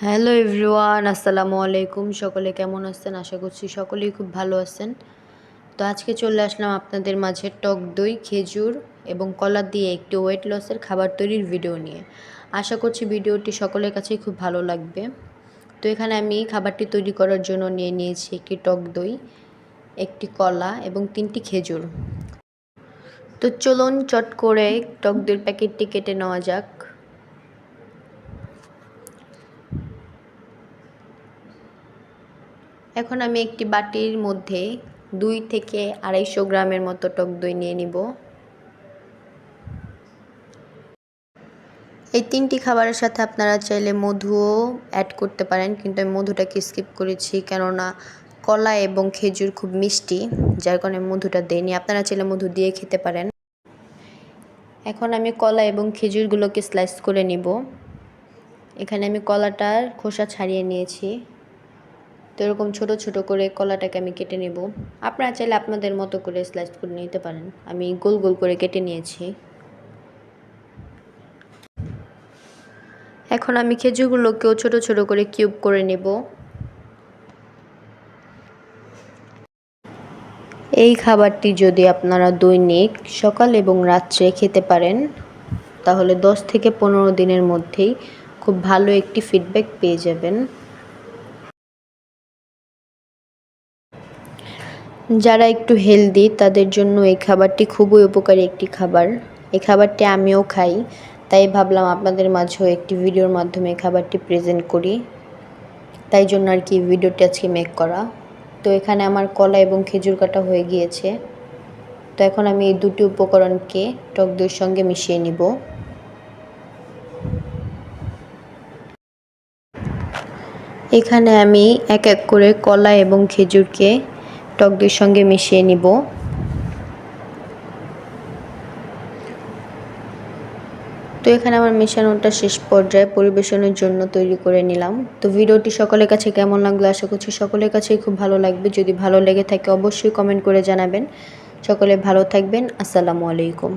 Hello everyone, আসসালামু আলাইকুম। সকলে কেমন আছেন? আশা করছি সকলেই খুব ভালো আছেন। তো আজকে চলে আসলাম আপনাদের মাঝে টক দই, খেজুর এবং কলা দিয়ে একটি ওয়েট লসের খাবার তৈরির ভিডিও নিয়ে। আশা করছি ভিডিওটি সকলের কাছেই খুব ভালো লাগবে। তো এখানে আমি খাবারটি তৈরি করার জন্য নিয়ে নিয়েছি একটি টক দই, একটি কলা এবং 3টি খেজুর। তো চলুন চট করে টক দইয়ের প্যাকেটটি কেটে নেওয়া যাক। এখন আমি একটি বাটির মধ্যে 2 থেকে 250 গ্রামের মতো টক দই নিয়ে নিব। এই 3টি খাবারের সাথে আপনারা চাইলে মধুও অ্যাড করতে পারেন, কিন্তু আমি মধুটাকে স্কিপ করেছি কেননা কলা এবং খেজুর খুব মিষ্টি, যার কারণে মধুটা দেইনি। আপনারা চাইলে মধু দিয়ে খেতে পারেন। এখন আমি কলা এবং খেজুরগুলোকে স্লাইস করে নিব। এখানে আমি কলাটার খোসা ছাড়িয়ে নিয়েছি। তো এরকম ছোট ছোট করে কলাটাকে আমি কেটে নেব। আপনারা চাইলে আপনাদের মতো করে স্লাইস করে নিতে পারেন। আমি গোল গোল করে কেটে নিয়েছি। এখন আমি খেজুরগুলোকেও ছোট ছোট করে কিউব করে নেব। এই খাবারটি যদি আপনারা দৈনিক সকাল এবং রাত্রে খেতে পারেন, তাহলে 10 থেকে 15 দিনের মধ্যেই খুব ভালো একটি ফিডব্যাক পেয়ে যাবেন। যারা একটু হেলদি তাদের জন্য এই খাবারটি খুবই উপকারী একটি খাবার। এই খাবারটি আমিও খাই, তাই ভাবলাম আপনাদের মাঝেও একটি ভিডিওর মাধ্যমে এই খাবারটি প্রেজেন্ট করি। তাই জন্য আর কি ভিডিওটি আজকে মেক করা। তো এখানে আমার কলা এবং খেজুর কাটা হয়ে গিয়েছে। তো এখন আমি এই দুটি উপকরণকে টক দইয়ের সঙ্গে মিশিয়ে নিব। এখানে আমি এক এক করে কলা এবং খেজুরকে টক দইয়ের সঙ্গে মিশিয়ে নিব। তো এখানে আমার মেশানোটা শেষ পর্যায়ে পরিবেশনের জন্য তৈরি করে নিলাম। তো ভিডিওটি সকলের কাছে কেমন লাগলো আশা করছি সকলের কাছেই খুব ভালো লাগবে। যদি ভালো লেগে থাকে অবশ্যই কমেন্ট করে জানাবেন। সকলে ভালো থাকবেন। আসসালামু আলাইকুম।